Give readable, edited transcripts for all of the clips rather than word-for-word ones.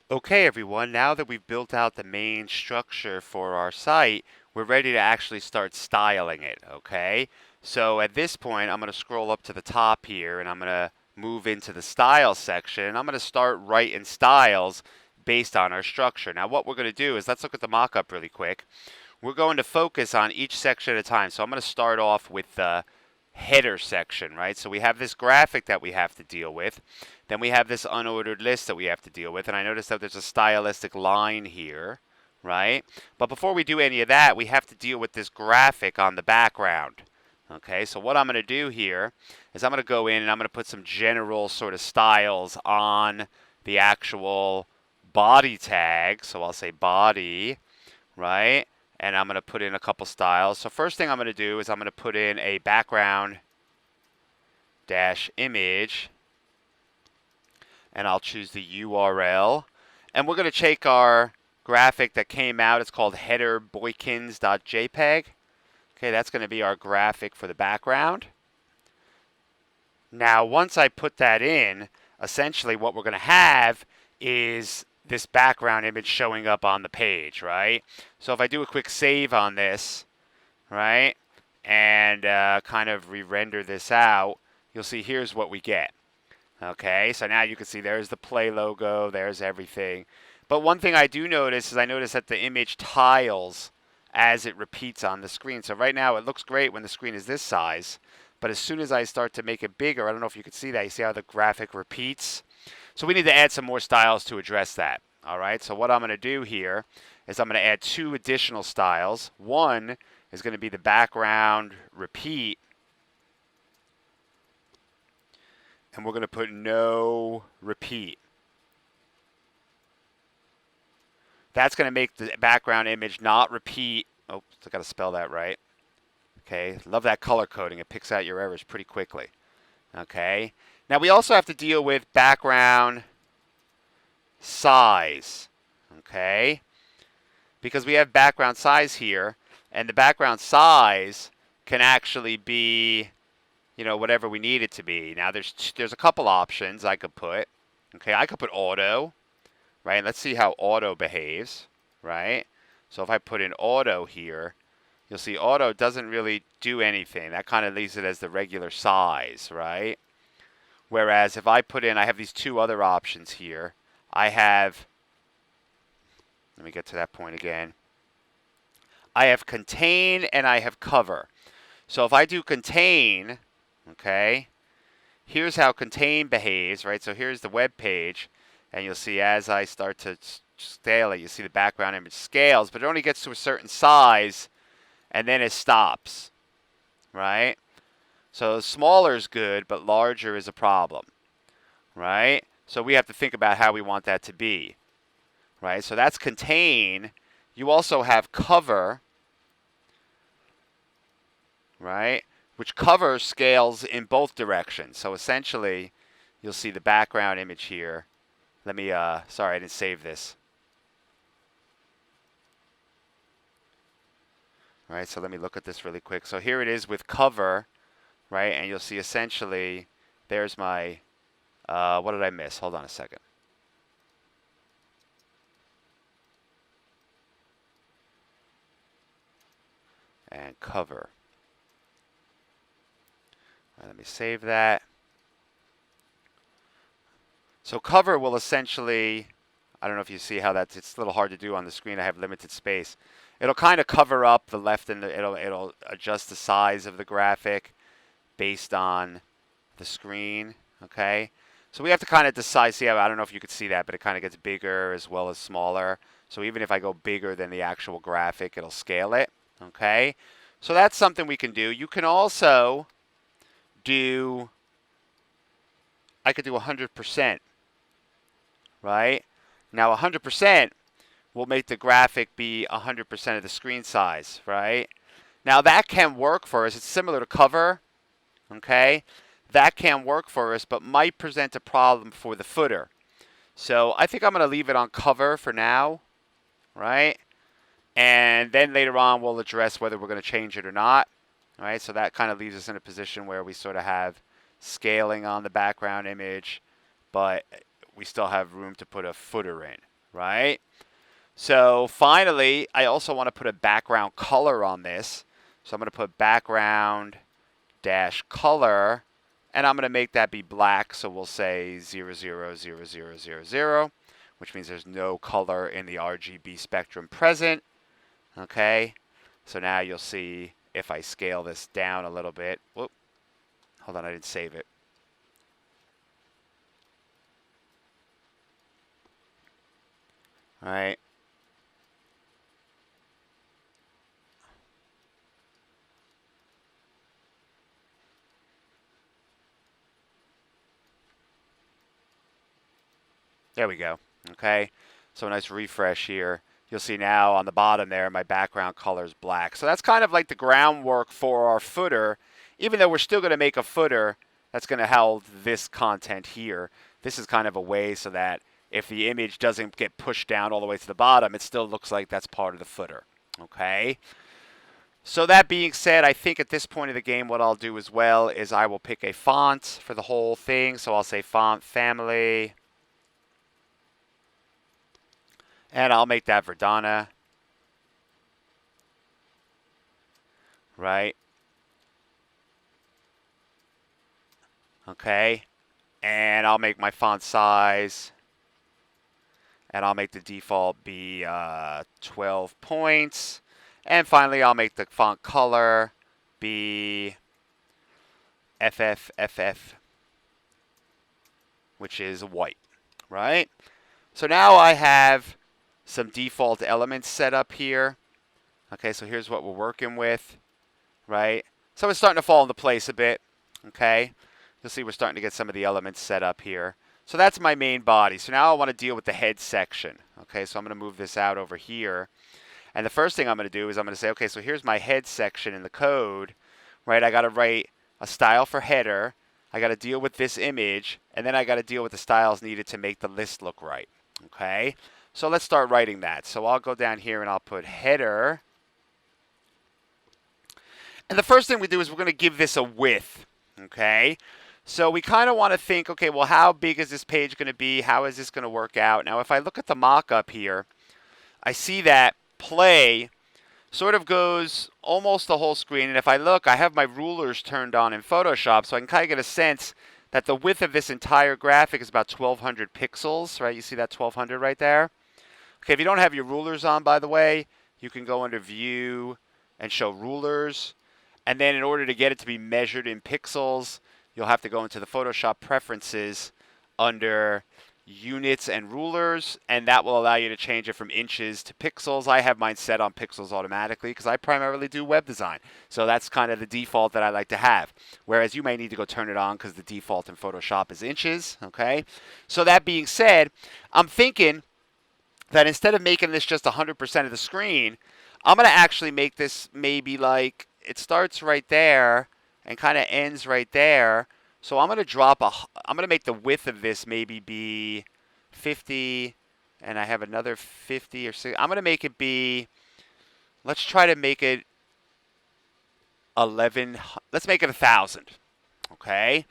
Okay, everyone, now that we've built out the main structure for our site, we're ready to actually start styling it, okay? So at this point, I'm going to scroll up to the top here and I'm going to move into the style section and I'm going to start writing styles based on our structure. Now, what we're going to do is let's look at the mock-up really quick. We're going to focus on each section at a time. So I'm going to start off with the header section, right? So we have this graphic that we have to deal with. Then we have this unordered list that we have to deal with. And I notice that there's a stylistic line here, right? But before we do any of that, we have to deal with this graphic on the background. Okay, so what I'm going to do here is I'm going to go in and I'm going to put some general sort of styles on the actual body tag. So I'll say body, right? And I'm going to put in a couple styles. So first thing I'm going to do is I'm going to put in a background dash image and I'll choose the URL. And we're going to take our graphic that came out. It's called headerboykins.jpg. Okay, that's going to be our graphic for the background. Now, once I put that in, essentially what we're going to have is this background image showing up on the page, right? So if I do a quick save on this, right, and kind of re-render this out, you'll see here's what we get. Okay, so now you can see there's the play logo, there's everything. But one thing I do notice is I notice that the image tiles as it repeats on the screen. So right now it looks great when the screen is this size, but as soon as I start to make it bigger, I don't know if you can see that. You see how the graphic repeats? So we need to add some more styles to address that. All right, so what I'm going to do here is I'm going to add two additional styles. One is going to be the background repeat, and we're going to put no repeat. That's going to make the background image not repeat. Oh, I got to spell that right. Okay, love that color coding. It picks out your errors pretty quickly. Okay, now we also have to deal with background size. Okay, because we have background size here, and the background size can actually be, whatever we need it to be. Now there's a couple options I could put. Okay, I could put auto, right? Let's see how auto behaves, right? So if I put in auto here, you'll see auto doesn't really do anything. That kind of leaves it as the regular size, right? Whereas if I put in, I have these two other options here. I have, let me get to that point again. I have contain and I have cover. So if I do contain, okay, here's how contain behaves, right? So here's the web page, and you'll see as I start to scale it, you see the background image scales, but it only gets to a certain size, and then it stops, right? So smaller is good, but larger is a problem, right? So we have to think about how we want that to be, right? So that's contain. You also have cover, right? Which cover scales in both directions. So essentially, you'll see the background image here. Let me, sorry, I didn't save this. All right, so let me look at this really quick. So here it is with cover, right? And you'll see essentially, there's my, what did I miss? Hold on a second. And cover. All right, let me save that. So cover will essentially, I don't know if you see how it's a little hard to do on the screen. I have limited space. It'll kind of cover up the left and it'll adjust the size of the graphic based on the screen, okay? So we have to kind of decide, see, I don't know if you could see that, but it kind of gets bigger as well as smaller. So even if I go bigger than the actual graphic, it'll scale it, okay? So that's something we can do. You can also do, I could do 100%, right? Now 100% will make the graphic be 100% of the screen size, right? Now that can work for us. It's similar to cover, okay? That can work for us, but might present a problem for the footer. So I think I'm going to leave it on cover for now, right? And then later on we'll address whether we're going to change it or not, right? So that kind of leaves us in a position where we sort of have scaling on the background image, but we still have room to put a footer in. right? So finally, I also want to put a background color on this. So I'm going to put background dash color, and I'm going to make that be black. So we'll say 000000, which means there's no color in the RGB spectrum present. Okay, so now you'll see if I scale this down a little bit. Whoop, hold on, I didn't save it. All right. There we go. Okay, so a nice refresh here. You'll see now on the bottom there, my background color is black. So that's kind of like the groundwork for our footer. Even though we're still going to make a footer that's going to hold this content here, this is kind of a way so that if the image doesn't get pushed down all the way to the bottom, it still looks like that's part of the footer. Okay. So that being said, I think at this point of the game, what I'll do as well is I will pick a font for the whole thing. So I'll say font family. And I'll make that Verdana. Right. Okay. And I'll make my font size. And I'll make the default be 12 points. And finally, I'll make the font color be FFFF, which is white. Right? So now I have some default elements set up here. Okay, so here's what we're working with, right? So it's starting to fall into place a bit, okay? You'll see we're starting to get some of the elements set up here. So that's my main body. So now I want to deal with the head section, okay? So I'm going to move this out over here. And the first thing I'm going to do is I'm going to say, okay, so here's my head section in the code, right? I got to write a style for header. I got to deal with this image, and then I got to deal with the styles needed to make the list look right, okay? So let's start writing that. So I'll go down here and I'll put header. And the first thing we do is we're going to give this a width, okay? So we kind of want to think, okay, well, how big is this page going to be? How is this going to work out? Now, if I look at the mock-up here, I see that play sort of goes almost the whole screen. And if I look, I have my rulers turned on in Photoshop, so I can kind of get a sense that the width of this entire graphic is about 1,200 pixels, right? You see that 1,200 right there? Okay, if you don't have your rulers on, by the way, you can go under View and Show Rulers. And then in order to get it to be measured in pixels, you'll have to go into the Photoshop Preferences under Units and Rulers, and that will allow you to change it from inches to pixels. I have mine set on pixels automatically because I primarily do web design. So that's kind of the default that I like to have. Whereas you may need to go turn it on because the default in Photoshop is inches, okay? So that being said, I'm thinking that instead of making this just 100% of the screen, I'm going to actually make this maybe like it starts right there and kind of ends right there. So I'm going to make the width of this maybe be 50, and I have another 50 or 60. I'm going to make it be, let's try to make it 11, let's make it 1,000. Okay.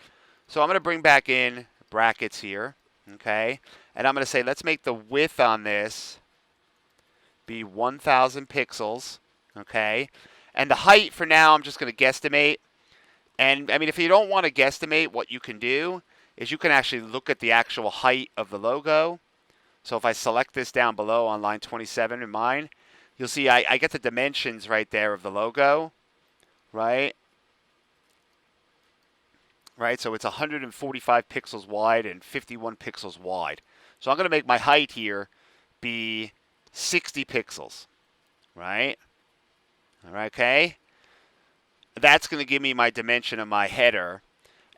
So I'm going to bring back in brackets here. Okay. And I'm going to say, let's make the width on this be 1,000 pixels. Okay. And the height for now, I'm just going to guesstimate. And I mean, if you don't want to guesstimate, what you can do is you can actually look at the actual height of the logo. So if I select this down below on line 27 in mine, you'll see I get the dimensions right there of the logo, right? Right, so it's 145 pixels wide and 51 pixels wide. So I'm going to make my height here be 60 pixels, right? All right, okay. That's going to give me my dimension of my header.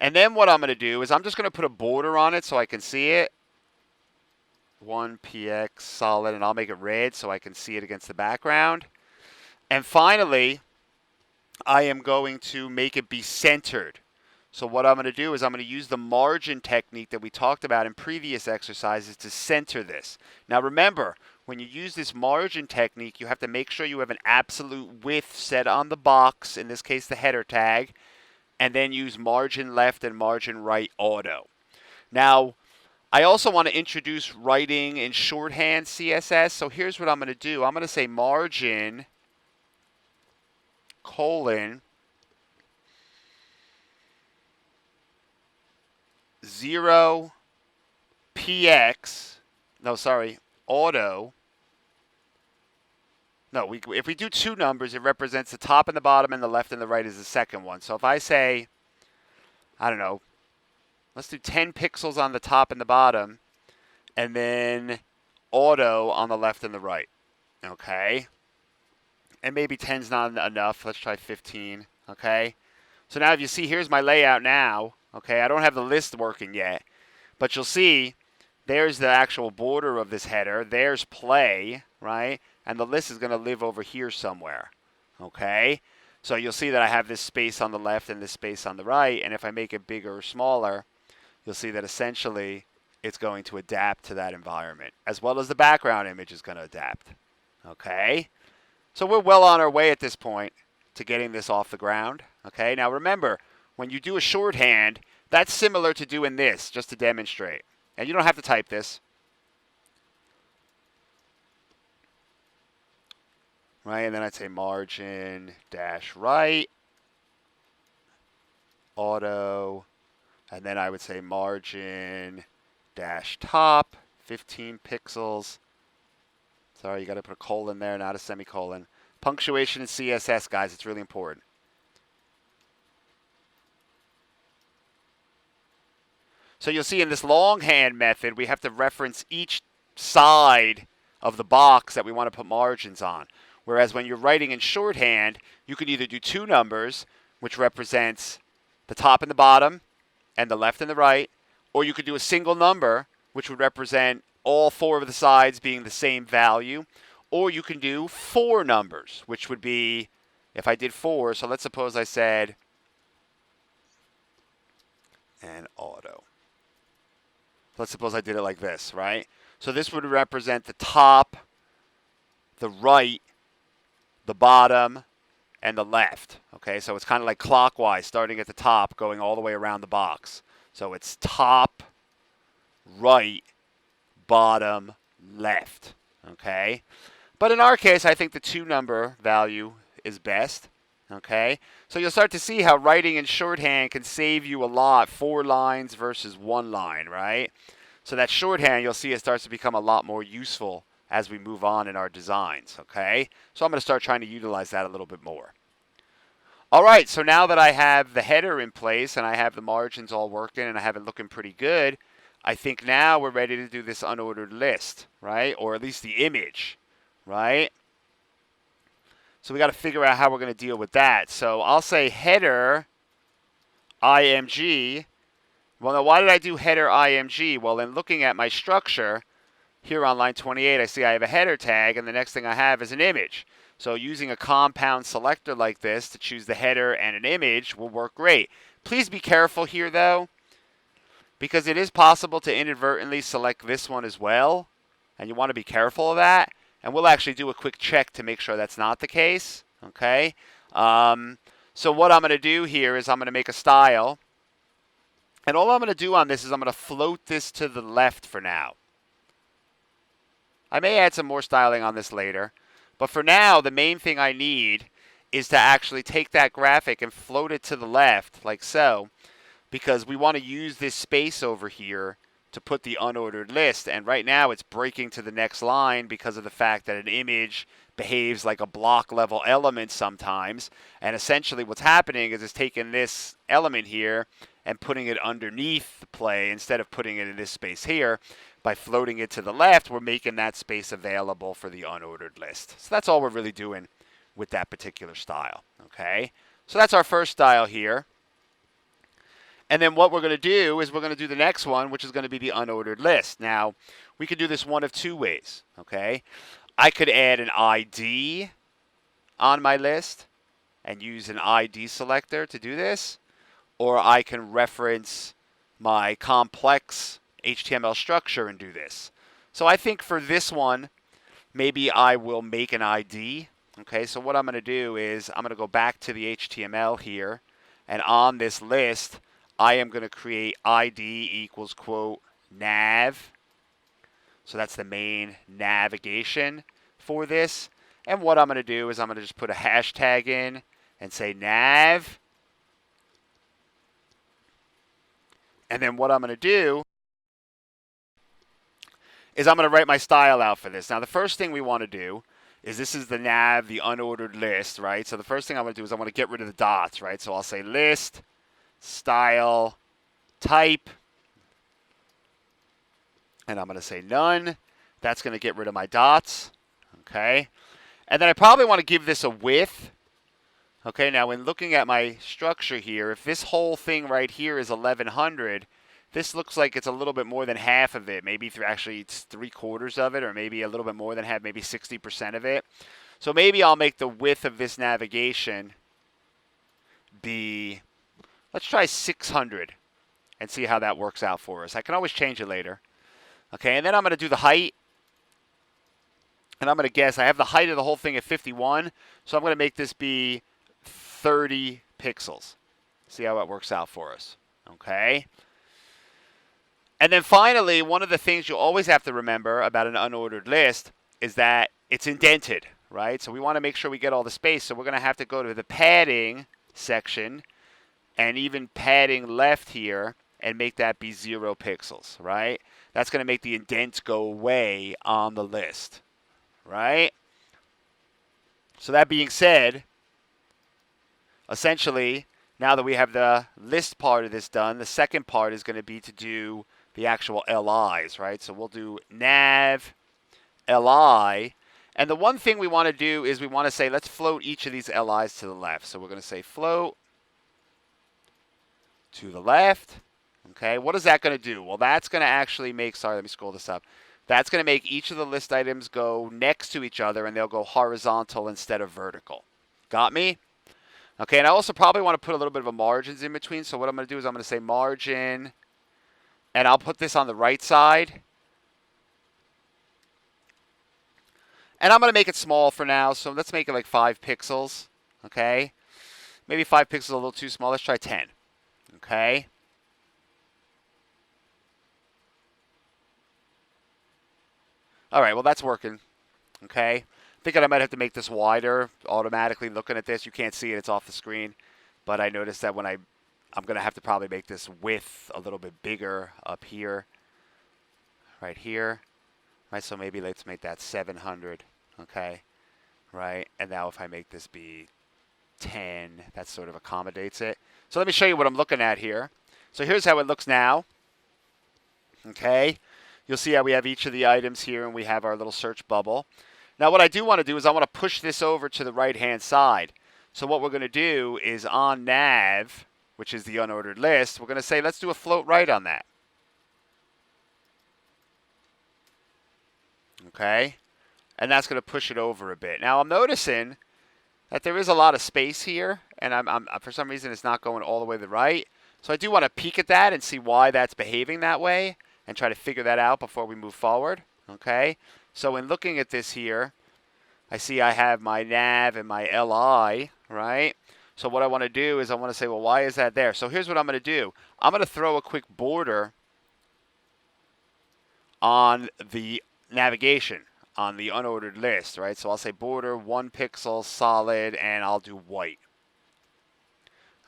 And then what I'm going to do is I'm just going to put a border on it so I can see it. 1px solid, and I'll make it red so I can see it against the background. And finally, I am going to make it be centered. So what I'm going to do is I'm going to use the margin technique that we talked about in previous exercises to center this. Now remember, when you use this margin technique, you have to make sure you have an absolute width set on the box, in this case the header tag, and then use margin left and margin right auto. Now, I also want to introduce writing in shorthand CSS. So here's what I'm going to do. I'm going to say margin colon 0 px. No, sorry, auto. No, if we do two numbers, it represents the top and the bottom, and the left and the right is the second one. So if I say, I don't know, let's do 10 pixels on the top and the bottom, and then auto on the left and the right. Okay? And maybe 10's not enough. Let's try 15. Okay? So now if you see, here's my layout now. Okay? I don't have the list working yet. But you'll see there's the actual border of this header. There's play, right? And the list is going to live over here somewhere. Okay? So you'll see that I have this space on the left and this space on the right. And if I make it bigger or smaller, you'll see that essentially it's going to adapt to that environment, as well as the background image is going to adapt. Okay? So we're well on our way at this point to getting this off the ground. Okay? Now remember, when you do a shorthand, that's similar to doing this, just to demonstrate. And you don't have to type this. Right? And then I'd say margin dash right, auto, and then I would say margin dash top, 15 pixels. Sorry, you got to put a colon there, not a semicolon. Punctuation in CSS, guys, it's really important. So you'll see in this longhand method, we have to reference each side of the box that we want to put margins on. Whereas when you're writing in shorthand, you can either do two numbers, which represents the top and the bottom, and the left and the right, or you could do a single number, which would represent all four of the sides being the same value, or you can do four numbers, which would be, if I did 4, so let's suppose I said, and auto. Let's suppose I did it like this, right? So this would represent the top, the right, the bottom, and the left. Okay, so it's kind of like clockwise, starting at the top, going all the way around the box. So it's top, right, bottom, left. Okay? But in our case, I think the 2 number value is best. Okay? So you'll start to see how writing in shorthand can save you a lot, 4 lines versus 1 line, right? So that shorthand, you'll see it starts to become a lot more useful as we move on in our designs, okay? So I'm going to start trying to utilize that a little bit more. All right, so now that I have the header in place and I have the margins all working and I have it looking pretty good, I think now we're ready to do this unordered list, right? Or at least the image, right? So we got to figure out how we're going to deal with that. So I'll say header img. Well, now why did I do header img? Well, in looking at my structure, here on line 28, I see I have a header tag, and the next thing I have is an image. So using a compound selector like this to choose the header and an image will work great. Please be careful here, though, because it is possible to inadvertently select this one as well, and you want to be careful of that. And we'll actually do a quick check to make sure that's not the case. Okay? So what I'm going to do here is I'm going to make a style. And all I'm going to do on this is I'm going to float this to the left for now. I may add some more styling on this later. But for now, the main thing I need is to actually take that graphic and float it to the left, like so, because we want to use this space over here to put the unordered list. And right now, it's breaking to the next line because of the fact that an image behaves like a block level element sometimes. And essentially what's happening is it's taking this element here and putting it underneath the play instead of putting it in this space here. By floating it to the left, we're making that space available for the unordered list. So that's all we're really doing with that particular style. Okay, so that's our first style here. And then what we're going to do is we're going to do the next one, which is going to be the unordered list. Now, we could do this one of two ways. Okay, I could add an ID on my list and use an ID selector to do this, or I can reference my complex HTML structure and do this. So I think for this one, maybe I will make an ID. Okay, so what I'm going to do is I'm going to go back to the HTML here, and on this list, I am going to create ID equals quote nav. So that's the main navigation for this. And what I'm going to do is I'm going to just put a hashtag in and say nav. And then what I'm going to do is I'm going to write my style out for this. Now, the first thing we want to do is this is the nav, the unordered list, right? So the first thing I want to do is I want to get rid of the dots, right? So I'll say list, style, type, and I'm going to say none. That's going to get rid of my dots, okay? And then I probably want to give this a width. Okay, now when looking at my structure here, if this whole thing right here is 1100, this looks like it's a little bit more than half of it. Maybe actually it's 3/4 of it, or maybe a little bit more than half, maybe 60% of it. So maybe I'll make the width of this navigation be, let's try 600 and see how that works out for us. I can always change it later. Okay, and then I'm going to do the height. And I'm going to guess, I have the height of the whole thing at 51, so I'm going to make this be 30 pixels. See how that works out for us. Okay. And then finally, one of the things you always have to remember about an unordered list is that it's indented, right? So we want to make sure we get all the space. So we're going to have to go to the padding section and even padding left here and make that be 0 pixels, right? That's going to make the indents go away on the list, right? So that being said, essentially, now that we have the list part of this done, the second part is going to be to do the actual LIs, right? So we'll do nav LI. And the one thing we want to do is we want to say, let's float each of these LIs to the left. So we're going to say float to the left. Okay, what is that going to do? Well, that's going to actually make, sorry, let me scroll this up. That's going to make each of the list items go next to each other, and they'll go horizontal instead of vertical. Got me? Okay, and I also probably want to put a little bit of a margins in between. So what I'm going to do is I'm going to say margin, and I'll put this on the right side. And I'm going to make it small for now, so let's make it like 5 pixels. Okay, maybe 5 pixels is a little too small. Let's try 10. Okay. All right, well, that's working. Okay. Thinking I might have to make this wider automatically. Looking at this, you can't see it. It's off the screen. But I noticed that when I'm going to have to probably make this width a little bit bigger up here. Right here. Right, so maybe let's make that 700. Okay. Right, and now if I make this be 10, that sort of accommodates it. So let me show you what I'm looking at here. So here's how it looks now. Okay. You'll see how we have each of the items here, and we have our little search bubble. Now what I do want to do is I want to push this over to the right-hand side. So what we're going to do is on nav, which is the unordered list, we're going to say, let's do a float right on that. Okay? And that's going to push it over a bit. Now I'm noticing that there is a lot of space here, and I'm for some reason it's not going all the way to the right. So I do want to peek at that and see why that's behaving that way, and try to figure that out before we move forward. Okay, so in looking at this here, I see I have my nav and my LI, right? So what I want to do is I want to say, well, why is that there? So here's what I'm going to do. I'm going to throw a quick border on the navigation, on the unordered list, right? So I'll say border 1 pixel solid, and I'll do white.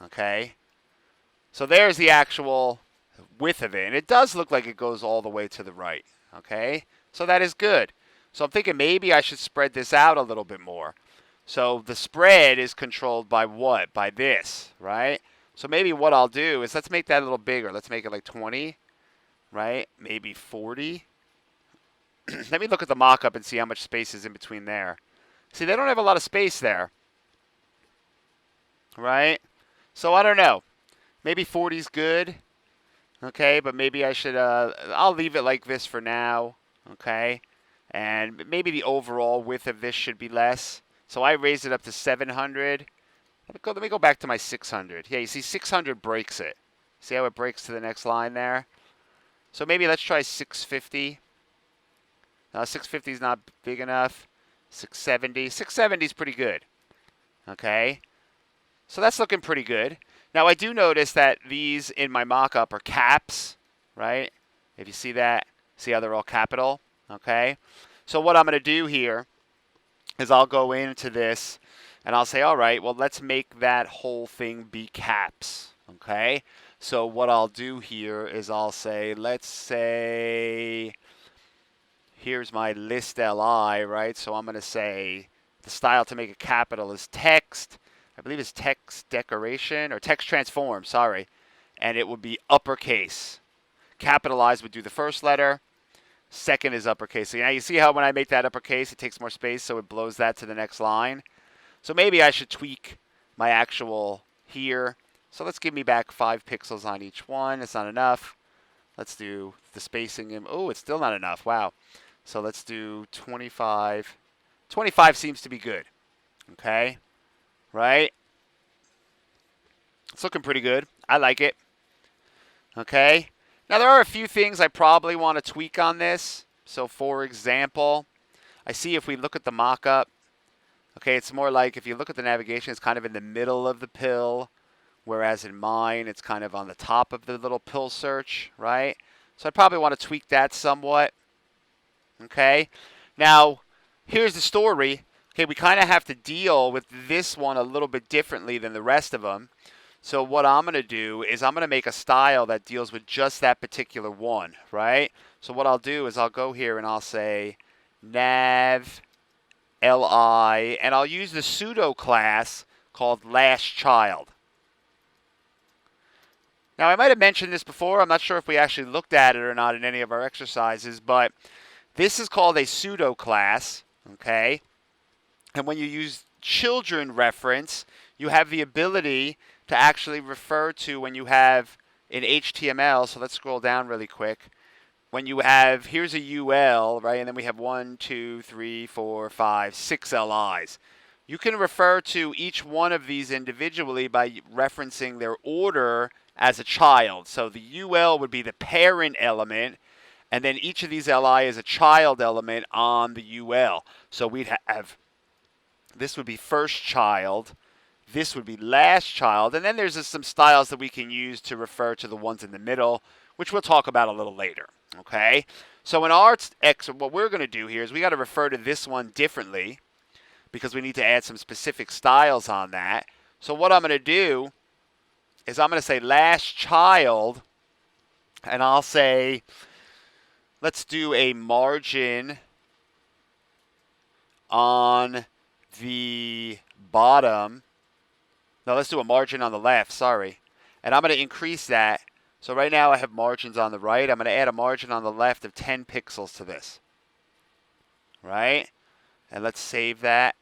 Okay, so there's the actual width of it, and it does look like it goes all the way to the right. Okay, so that is good. So I'm thinking maybe I should spread this out a little bit more. So the spread is controlled by what? By this, right? So maybe what I'll do is let's make that a little bigger. Let's make it like 20, right? Maybe 40. Let me look at the mock-up and see how much space is in between there. See, they don't have a lot of space there, right? So I don't know. Maybe 40 is good. Okay, but maybe I should, I'll leave it like this for now, okay? And maybe the overall width of this should be less. So I raised it up to 700. Let me go back to my 600. Yeah, you see 600 breaks it. See how it breaks to the next line there? So maybe let's try 650. 650 is not big enough. 670. 670 is pretty good, okay? So that's looking pretty good. Now, I do notice that these in my mock-up are caps, right? If you see that, see how they're all capital? Okay. So what I'm going to do here is I'll go into this and I'll say, all right, well, let's make that whole thing be caps. Okay. So what I'll do here is I'll say, let's say, here's my list LI, right? So I'm going to say the style to make it capital is text. I believe it's text decoration or text transform, sorry. And it would be uppercase. Capitalized would do the first letter. Second is uppercase. So now you see how when I make that uppercase, it takes more space, so it blows that to the next line. So maybe I should tweak my actual here. So let's give me back 5 pixels on each one. It's not enough. Let's do the spacing. Oh, it's still not enough. Wow. So let's do 25. 25 seems to be good. Okay. Right? It's looking pretty good. I like it. Okay. Now there are a few things I probably want to tweak on this. So for example, I see if we look at the mock-up, okay, it's more like if you look at the navigation, it's kind of in the middle of the pill, whereas in mine, it's kind of on the top of the little pill search, right? So I probably want to tweak that somewhat. Okay. Now, here's the story. Okay, we kind of have to deal with this one a little bit differently than the rest of them. So what I'm going to do is I'm going to make a style that deals with just that particular one, right? So what I'll do is I'll go here and I'll say nav li, and I'll use the pseudo class called last child. Now, I might have mentioned this before. I'm not sure if we actually looked at it or not in any of our exercises, but this is called a pseudo class, okay? And when you use children reference, you have the ability to actually refer to when you have in HTML. So let's scroll down really quick. When you have, here's a UL, right? And then we have 1, 2, 3, 4, 5, 6 LIs. You can refer to each one of these individually by referencing their order as a child. So the UL would be the parent element, and then each of these LI is a child element on the UL. So we'd have, this would be first child, this would be last child, and then there's just some styles that we can use to refer to the ones in the middle, which we'll talk about a little later, okay? So in our what we're going to do here is we got to refer to this one differently because we need to add some specific styles on that. So what I'm going to do is I'm going to say last child, and I'll say, let's do a margin on the bottom. No, let's do a margin on the left, sorry. And I'm going to increase that. So right now I have margins on the right. I'm going to add a margin on the left of 10 pixels to this. Right? And let's save that.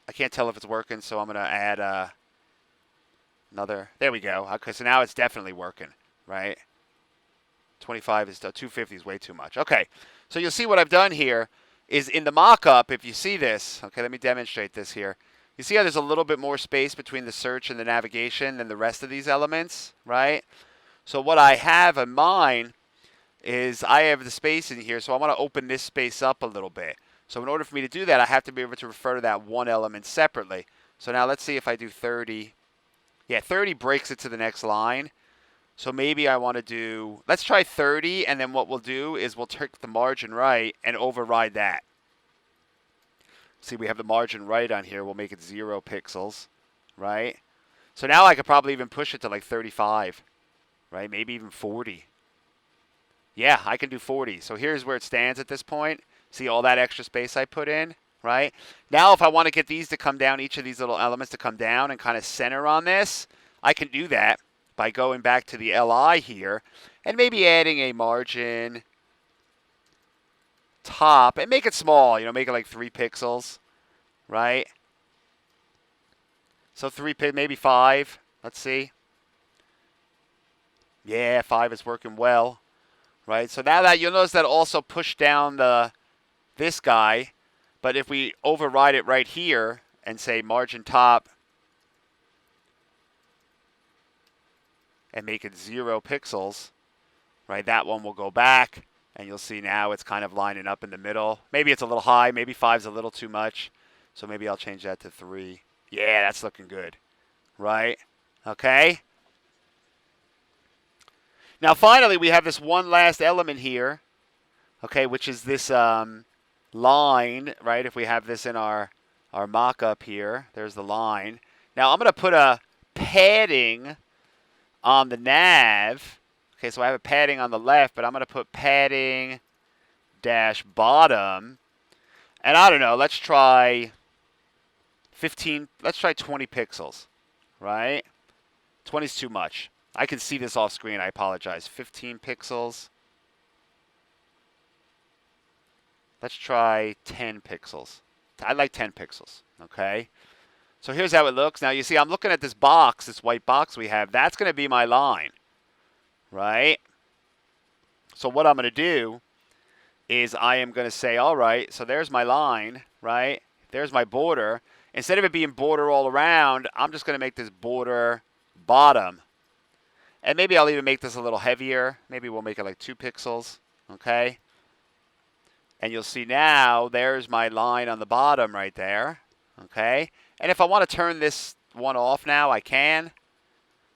I can't tell if it's working, so I'm going to add another. There we go. Okay, so now it's definitely working, right? 25 is 250 is way too much. Okay, so you'll see what I've done here is in the mock-up, if you see this, okay, let me demonstrate this here. You see how there's a little bit more space between the search and the navigation than the rest of these elements, right? So what I have in mind is I have the space in here, so I want to open this space up a little bit. So in order for me to do that, I have to be able to refer to that one element separately. So now let's see if I do 30. Yeah, 30 breaks it to the next line. So maybe I want to do, let's try 30, and then what we'll do is we'll take the margin right and override that. See, we have the margin right on here. We'll make it 0 pixels, right? So now I could probably even push it to like 35, right? Maybe even 40. Yeah, I can do 40. So here's where it stands at this point. See all that extra space I put in, right? Now if I want to get these to come down, each of these little elements to come down and kind of center on this, I can do that by going back to the LI here and maybe adding a margin top and make it small, make it like 3 pixels, right? So maybe 5. Let's see. Yeah, 5 is working well, right? So now that you'll notice that also pushed down this guy, but if we override it right here and say margin top and make it 0 pixels, right? That one will go back, and you'll see now it's kind of lining up in the middle. Maybe it's a little high. Maybe 5's a little too much. So maybe I'll change that to 3. Yeah, that's looking good, right? Okay. Now, finally, we have this one last element here, okay, which is this line, right? If we have this in our mock-up here, there's the line. Now, I'm going to put a padding on the nav. Okay, so I have a padding on the left, but I'm going to put padding dash bottom. And I don't know, let's try 15, let's try 20 pixels, right? 20 is too much. I can see this off screen, I apologize. 15 pixels. Let's try 10 pixels. I like 10 pixels, okay? So here's how it looks. Now you see I'm looking at this box, this white box we have. That's going to be my line, right? So what I'm going to do is I am going to say, all right, so there's my line, right? There's my border. Instead of it being border all around, I'm just going to make this border bottom. And maybe I'll even make this a little heavier. Maybe we'll make it like 2 pixels, okay? And you'll see now there's my line on the bottom right there, okay? And if I want to turn this one off now, I can.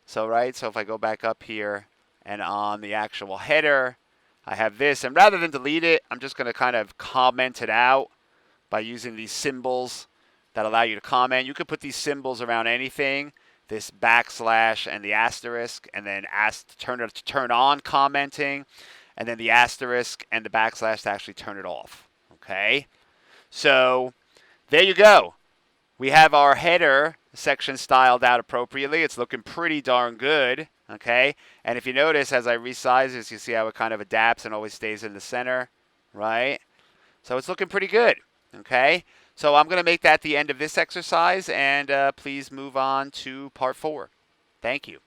So, right, so if I go back up here and on the actual header, I have this. And rather than delete it, I'm just going to kind of comment it out by using these symbols that allow you to comment. You could put these symbols around anything, this backslash and the asterisk, and then turn on commenting, and then the asterisk and the backslash to actually turn it off. Okay? So there you go. We have our header section styled out appropriately. It's looking pretty darn good. Okay? And if you notice, as I resize this, you see how it kind of adapts and always stays in the center. Right? So it's looking pretty good. Okay? So I'm going to make that the end of this exercise, and please move on to part 4. Thank you.